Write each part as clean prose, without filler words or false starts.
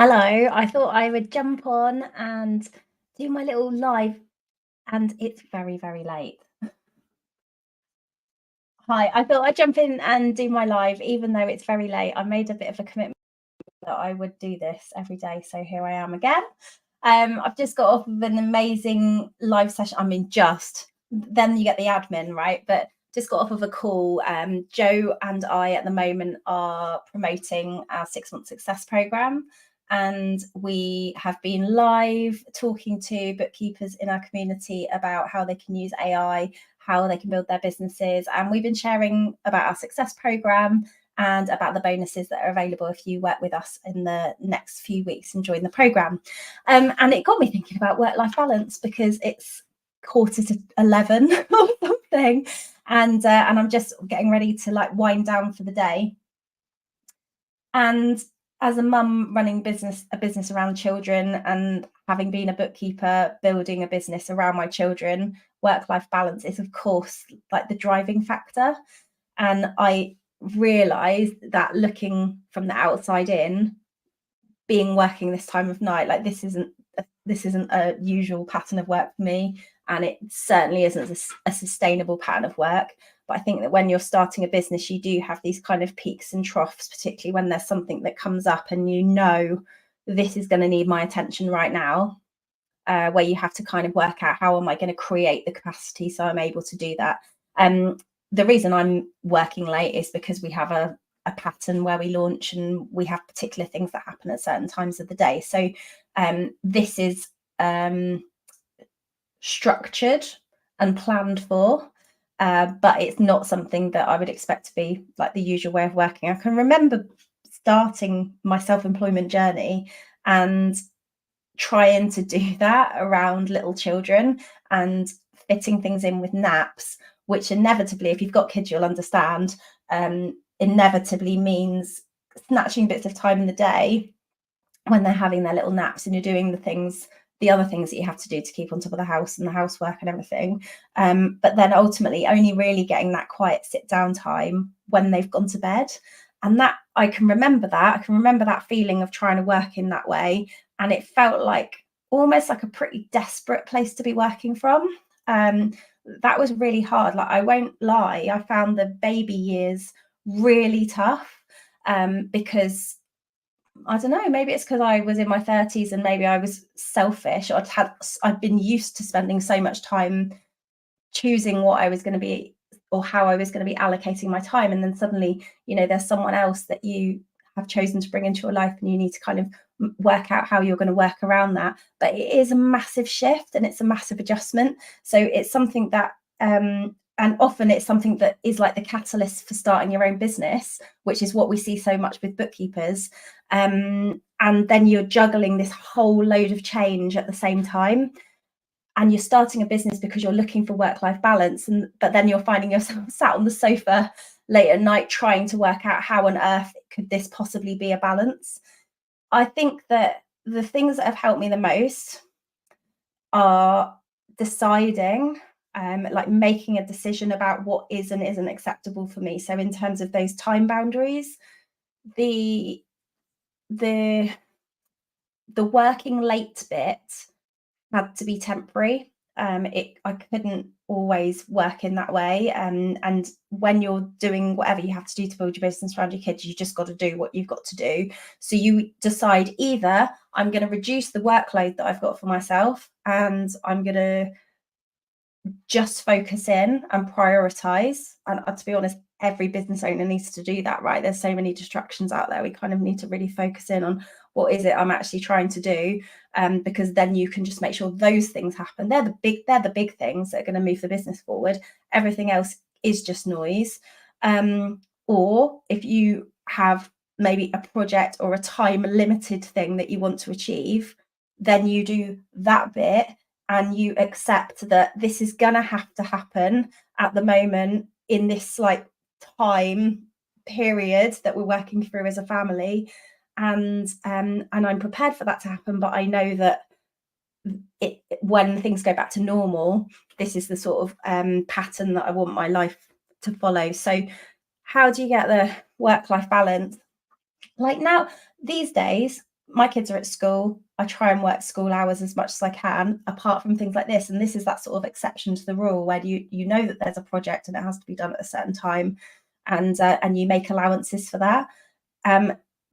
Hello, I thought I would jump on and do my little live, and it's very, very late. Hi, I thought I'd jump in and do my live, even though it's very late. I made a bit of a commitment that I would do this every day, so here I am again. I've just got off of an amazing live session. Then you get the admin, right? But just got off of a call. Joe and I at the moment are promoting our 6-month success program. And we have been live talking to bookkeepers in our community about how they can use AI, how they can build their businesses. And we've been sharing about our success program and about the bonuses that are available if you work with us in the next few weeks and join the program. And it got me thinking about work-life balance because it's 11:15 or something, and I'm just getting ready to wind down for the day. And as a mum running a business around children, and having been a bookkeeper building a business around my children, work-life balance is of course the driving factor. And I realized that looking from the outside in, being working this time of night, this isn't a usual pattern of work for me, and it certainly isn't a sustainable pattern of work. But I think that when you're starting a business, you do have these kind of peaks and troughs, particularly when there's something that comes up and this is going to need my attention right now, where you have to kind of work out, how am I going to create the capacity so I'm able to do that. The reason I'm working late is because we have a pattern where we launch, and we have particular things that happen at certain times of the day. So this is structured and planned for, but it's not something that I would expect to be the usual way of working. I can remember starting my self-employment journey and trying to do that around little children and fitting things in with naps, which inevitably, if you've got kids, you'll understand, inevitably means snatching bits of time in the day when they're having their little naps and you're doing the other things that you have to do to keep on top of the house and the housework and everything. But then ultimately only really getting that quiet sit down time when they've gone to bed. And that I can remember that feeling of trying to work in that way. And it felt almost like a pretty desperate place to be working from. That was really hard. I won't lie, I found the baby years really tough, because I don't know, maybe it's because I was in my 30s and maybe I was selfish. I'd been used to spending so much time choosing what I was going to be or how I was going to be allocating my time, and then suddenly there's someone else that you have chosen to bring into your life, and you need to kind of work out how you're going to work around that. But it is a massive shift and it's a massive adjustment. So it's something that and often it's something that is the catalyst for starting your own business, which is what we see so much with bookkeepers. And then you're juggling this whole load of change at the same time. And you're starting a business because you're looking for work-life balance, but then you're finding yourself sat on the sofa late at night trying to work out how on earth could this possibly be a balance. I think that the things that have helped me the most are deciding, making a decision about what is and isn't acceptable for me. So in terms of those time boundaries, the working late bit had to be temporary. I couldn't always work in that way. And when you're doing whatever you have to do to build your business around your kids, you just got to do what you've got to do. So you decide, either I'm going to reduce the workload that I've got for myself, and I'm going to just focus in and prioritize. And to be honest, every business owner needs to do that, right? There's so many distractions out there. We kind of need to really focus in on what is it I'm actually trying to do, because then you can just make sure those things happen. They're the big things that are going to move the business forward. Everything else is just noise. Or if you have maybe a project or a time limited thing that you want to achieve, then you do that bit and you accept that this is going to have to happen at the moment in this time period that we're working through as a family. And I'm prepared for that to happen, but I know that when things go back to normal, this is the sort of pattern that I want my life to follow. So how do you get the work-life balance? Now, these days, my kids are at school. I try and work school hours as much as I can, apart from things like this. And this is that sort of exception to the rule where you know that there's a project and it has to be done at a certain time, and you make allowances for that.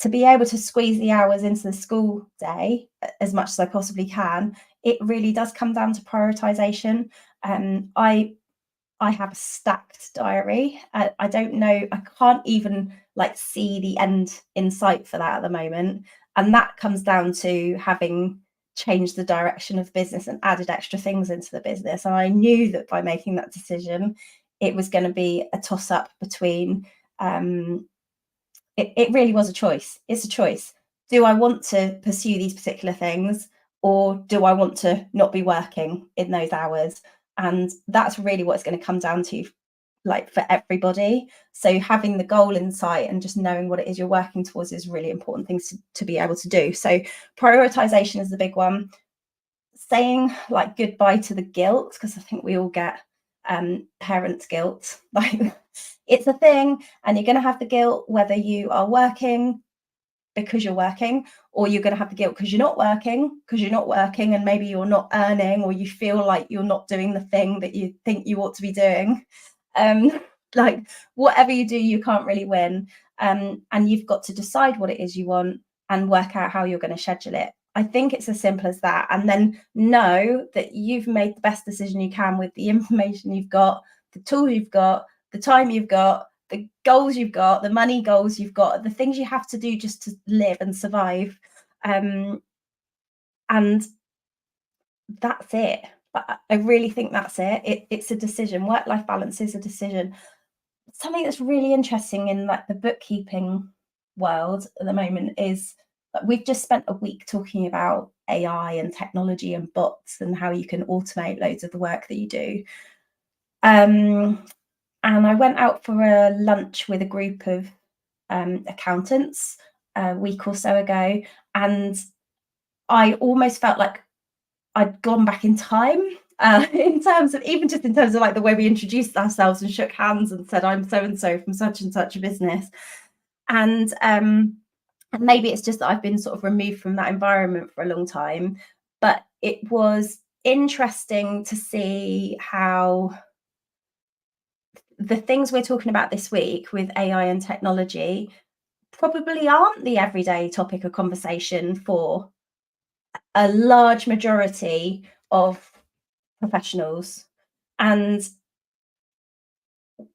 To be able to squeeze the hours into the school day as much as I possibly can, it really does come down to prioritization. I have a stacked diary. I don't know, I can't even like see the end in sight for that at the moment. And that comes down to having changed the direction of business and added extra things into the business. And I knew that by making that decision, it was going to be a toss up between, it really was a choice. It's a choice. Do I want to pursue these particular things, or do I want to not be working in those hours? And that's really what it's going to come down to, like, for everybody. So having the goal in sight and just knowing what it is you're working towards is really important things to be able to do. So prioritization is the big one. Saying like goodbye to the guilt, because I think we all get parents' guilt. Like, it's a thing, and you're going to have the guilt whether you are working because you're working, or you're going to have the guilt because you're not working, and maybe you're not earning, or you feel like you're not doing the thing that you think you ought to be doing. Like, whatever you do, you can't really win. And you've got to decide what it is you want and work out how you're going to schedule it. I think it's as simple as that. And then know that you've made the best decision you can with the information you've got, the tools you've got, the time you've got, the goals you've got, the money goals you've got, the things you have to do just to live and survive. And that's it. I really think that's it. It's a decision. Work-life balance is a decision. Something that's really interesting in like the bookkeeping world at the moment is that we've just spent a week talking about AI and technology and bots and how you can automate loads of the work that you do. And I went out for a lunch with a group of accountants a week or so ago, and I almost felt like I'd gone back in time, in terms of like the way we introduced ourselves and shook hands and said, I'm so and so from such and such a business. And maybe it's just that I've been sort of removed from that environment for a long time, but it was interesting to see how the things we're talking about this week with AI and technology probably aren't the everyday topic of conversation for a large majority of professionals. And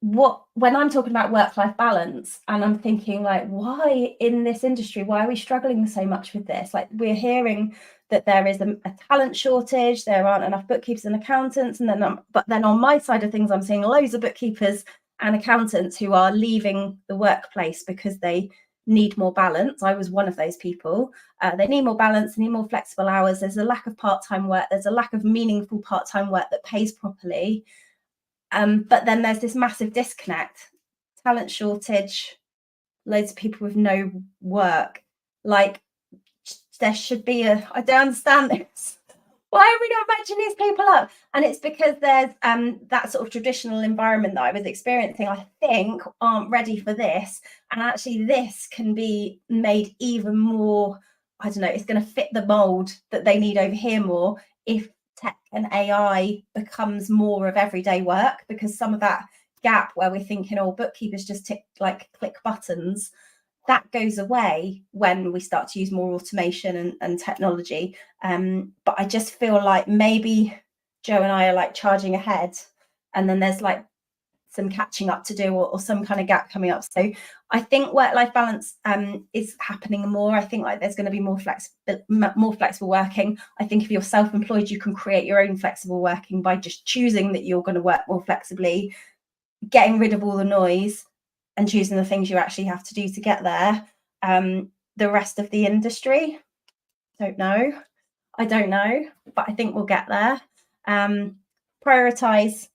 when I'm talking about work-life balance, and I'm thinking like, why in this industry, why are we struggling so much with this? Like, we're hearing that there is a talent shortage, there aren't enough bookkeepers and accountants, and then on my side of things, I'm seeing loads of bookkeepers and accountants who are leaving the workplace because they need more balance. I was one of those people. They need more balance, they need more flexible hours. There's a lack of part-time work. There's a lack of meaningful part-time work that pays properly. But then there's this massive disconnect, talent shortage, loads of people with no work. Like, there should be I don't understand this. Why are we not matching these people up? And it's because there's that sort of traditional environment that I was experiencing, I think, aren't ready for this. And actually this can be made even more, I don't know, it's going to fit the mold that they need over here more if tech and AI becomes more of everyday work, because some of that gap where we're thinking, oh, bookkeepers just click buttons, that goes away when we start to use more automation and technology. But I just feel like maybe Joe and I are like charging ahead, and then there's like some catching up to do, or some kind of gap coming up. So I think work-life balance is happening more. I think like there's going to be more flexible working. I think if you're self-employed, you can create your own flexible working by just choosing that you're going to work more flexibly, getting rid of all the noise and choosing the things you actually have to do to get there. The rest of the industry, I don't know, but I think we'll get there. Prioritize,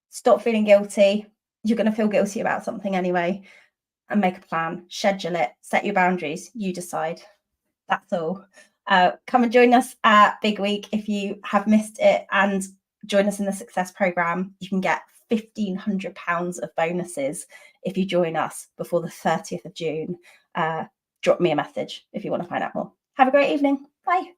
stop feeling guilty. You're going to feel guilty about something anyway, and make a plan, schedule it, set your boundaries, you decide. That's all. Come and join us at Big Week if you have missed it, and join us in the Success Programme. You can get £1,500 of bonuses if you join us before the 30th of June. Drop me a message if you want to find out more. Have a great evening. Bye.